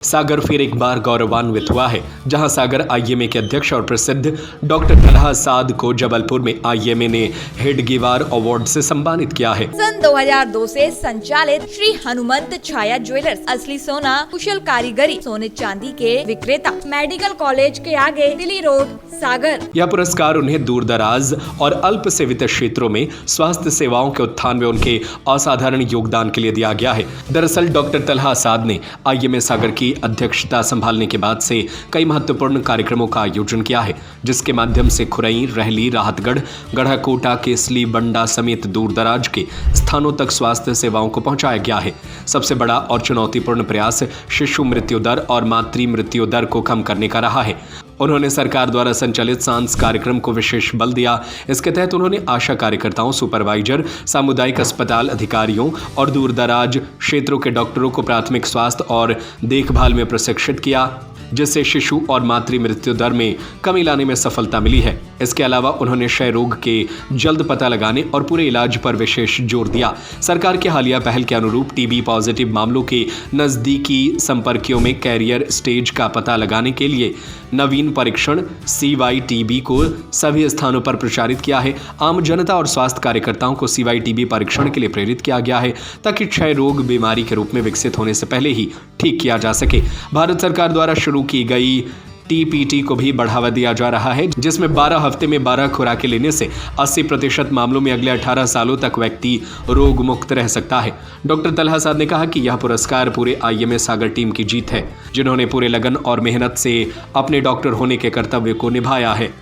सागर फिर एक बार गौरवान्वित हुआ है, जहां सागर आईएमए के अध्यक्ष और प्रसिद्ध डॉक्टर तलहा साद को जबलपुर में आईएमए ने हेडगेवार अवार्ड से सम्मानित किया है। सन 2002 से संचालित श्री हनुमंत छाया ज्वेलर्स असली सोना कुशल कारीगरी सोने चांदी के विक्रेता मेडिकल कॉलेज के आगे दिल्ली रोड सागर। यह पुरस्कार उन्हें दूर दराज और अल्प सेवित क्षेत्रों में स्वास्थ्य सेवाओं के उत्थान में उनके असाधारण योगदान के लिए दिया गया है। दरअसल डॉक्टर तलहा साद ने आईएमए सागर की अध्यक्षता संभालने के बाद से कई महत्वपूर्ण कार्यक्रमों का आयोजन किया है, जिसके माध्यम से खुरई, रहली, राहतगढ़, गढ़ाकोटा, केसली, बंडा समेत दूर दराज के स्थानों तक स्वास्थ्य सेवाओं को पहुंचाया गया है। सबसे बड़ा और चुनौतीपूर्ण प्रयास शिशु मृत्यु दर और मातृ मृत्यु दर को कम करने का रहा है। उन्होंने सरकार द्वारा संचालित सांस कार्यक्रम को विशेष बल दिया। इसके तहत उन्होंने आशा कार्यकर्ताओं, सुपरवाइजर, सामुदायिक अस्पताल अधिकारियों और दूर दराज क्षेत्रों के डॉक्टरों को प्राथमिक स्वास्थ्य और देखभाल में प्रशिक्षित किया, जिससे शिशु और मातृ मृत्यु दर में कमी लाने में सफलता मिली है। इसके अलावा उन्होंने क्षय रोग के जल्द पता लगाने और पूरे इलाज पर विशेष जोर दिया। सरकार की हालिया पहल के अनुरूप टीबी पॉजिटिव मामलों के नजदीकी संपर्कियों में कैरियर स्टेज का पता लगाने के लिए नवीन परीक्षण CYTB को सभी स्थानों पर प्रचारित किया है। आम जनता और स्वास्थ्य कार्यकर्ताओं को CYTB परीक्षण के लिए प्रेरित किया गया है, ताकि क्षय रोग बीमारी के रूप में विकसित होने से पहले ही ठीक किया जा सके। भारत सरकार द्वारा शुरू की गई TPT को भी बढ़ावा दिया जा रहा है, जिसमें 12 हफ्ते में 12 खुराकें लेने से 80% मामलों में अगले 18 सालों तक व्यक्ति रोग मुक्त रह सकता है। डॉक्टर तलहा साद ने कहा कि यह पुरस्कार पूरे आईएमए सागर टीम की जीत है, जिन्होंने पूरे लगन और मेहनत से अपने डॉक्टर होने के कर्तव्य को निभाया है।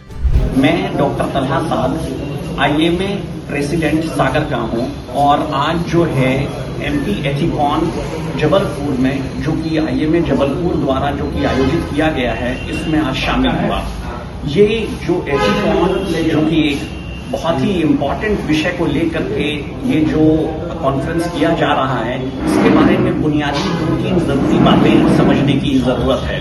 मैं डॉक्टर तलहा साद आईएमए प्रेसिडेंट सागर का हूं और आज जो है MP एथिकॉन जबलपुर में जो कि आईएमए जबलपुर द्वारा जो कि आयोजित किया गया है, इसमें आज शामिल हुआ। ये जो एथिकॉन जो कि एक बहुत ही इम्पोर्टेंट विषय को लेकर के ये जो कॉन्फ्रेंस किया जा रहा है, इसके बारे में बुनियादी 2-3 जरूरी बातें समझने की जरूरत है।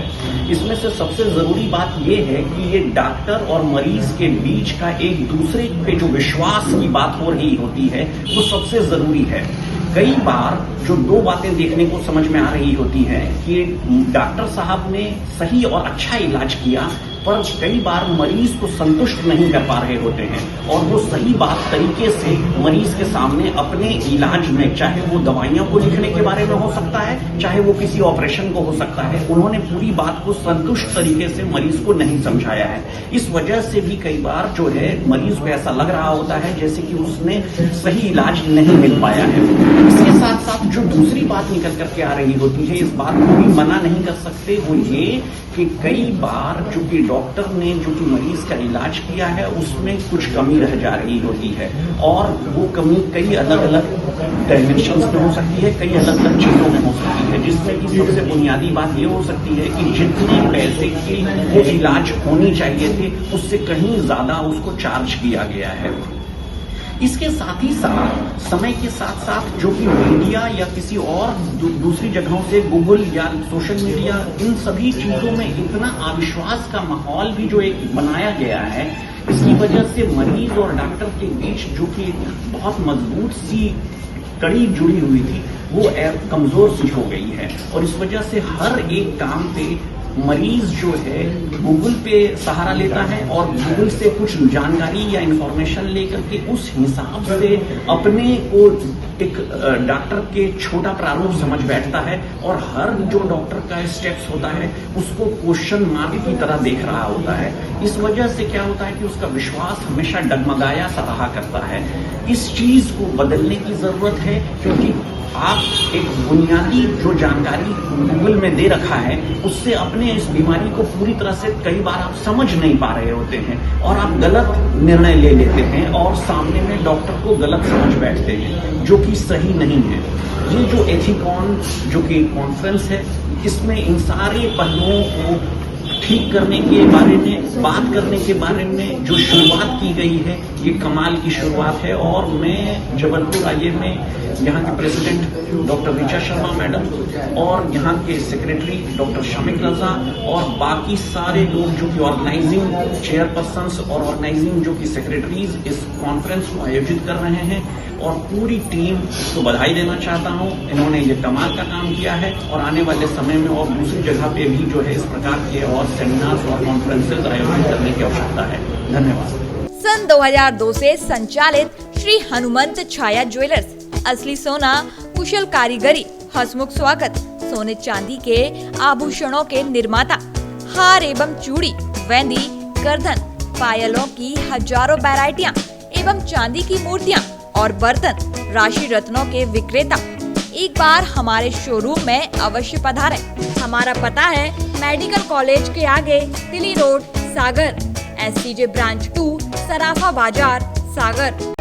इसमें से सबसे जरूरी बात यह है कि ये डॉक्टर और मरीज के बीच का एक दूसरे पे जो विश्वास की बात हो रही होती है, वो सबसे जरूरी है। कई बार जो 2 बातें देखने को समझ में आ रही होती हैं कि डॉक्टर साहब ने सही और अच्छा इलाज किया, पर कई बार मरीज को संतुष्ट नहीं कर पा रहे होते हैं और वो सही बात तरीके से मरीज के सामने अपने इलाज में, चाहे वो दवाइयों को लिखने के बारे में हो सकता है, चाहे वो किसी ऑपरेशन को हो सकता है, उन्होंने पूरी बात को संतुष्ट तरीके से मरीज को नहीं समझाया है। इस वजह से भी कई बार जो है मरीज को ऐसा लग रहा होता है जैसे कि उसने सही इलाज नहीं मिल पाया है। इसके साथ साथ जो दूसरी बात निकल करके आ रही होती है, इस बात को भी मना नहीं कर सकते, वो ये कि कई बार जो कि डॉक्टर ने जो कि मरीज का इलाज किया है उसमें कुछ कमी रह जा रही होती है और वो कमी कई अलग अलग डायमेंशंस में हो सकती है, कई अलग अलग चीजों में हो सकती है, जिसमें कि सबसे बुनियादी बात ये हो सकती है कि जितने पैसे की वो इलाज होनी चाहिए थे, उससे कहीं ज्यादा उसको चार्ज किया गया है। इसके साथ ही साथ समय के साथ साथ जो कि मीडिया या किसी और दूसरी जगहों से गूगल या सोशल मीडिया, इन सभी चीजों में इतना अविश्वास का माहौल भी जो एक बनाया गया है, इसकी वजह से मरीज और डॉक्टर के बीच जो कि बहुत मजबूत सी कड़ी जुड़ी हुई थी, वो कमजोर सी हो गई है और इस वजह से हर एक काम पे मरीज जो है गूगल पे सहारा लेता है और गूगल से कुछ जानकारी या इंफॉर्मेशन लेकर के उस हिसाब से अपने को एक डॉक्टर के छोटा प्रारूप समझ बैठता है और हर जो डॉक्टर का स्टेप्स होता है उसको क्वेश्चन मार्क की तरह देख रहा होता है। इस वजह से क्या होता है कि उसका विश्वास हमेशा डगमगाया सा रहा करता है। इस चीज को बदलने की जरूरत है, क्योंकि आप एक बुनियादी जो जानकारी गूगल में दे रखा है उससे अपने इस बीमारी को पूरी तरह से कई बार आप समझ नहीं पा रहे होते हैं और आप गलत निर्णय ले लेते हैं और सामने में डॉक्टर को गलत समझ बैठते हैं, जो कि सही नहीं है। ये जो एथिकॉन जो कि कॉन्फ्रेंस है, इसमें इन सारे पहलुओं को ठीक करने के बारे में, बात करने के बारे में जो शुरुआत की गई है, ये कमाल की शुरुआत है। और मैं जबलपुर आईएम में यहाँ के president doctor Richa Sharma madam और यहाँ के सेक्रेटरी डॉक्टर शमीक रजा और बाकी सारे लोग जो कि ऑर्गेनाइजिंग चेयरपर्सन्स और ऑर्गेनाइजिंग जो कि सेक्रेटरीज इस कॉन्फ्रेंस को आयोजित कर रहे हैं और पूरी टीम को बधाई देना चाहता हूँ। इन्होंने ये कमाल का काम किया है और आने वाले समय में और दूसरी जगह पे भी जो है इस प्रकार के और सेमिनार्स और कॉन्फ्रेंसेज आयोजित करने की आवश्यकता है। धन्यवाद। सन 2002 से संचालित श्री हनुमंत छाया ज्वेलर्स, असली सोना, कुशल कारीगरी, हसमुख स्वागत, सोने चांदी के आभूषणों के निर्माता, हार एवं चूड़ी, वेंदी, गर्दन, पायलों की हजारों वैरायटियां एवं चांदी की मूर्तियां और बर्तन, राशि रत्नों के विक्रेता। एक बार हमारे शोरूम में अवश्य पधारें। हमारा पता है मेडिकल कॉलेज के आगे, दिल्ली रोड, सागर, SCJ ब्रांच 2, सराफा बाजार, सागर।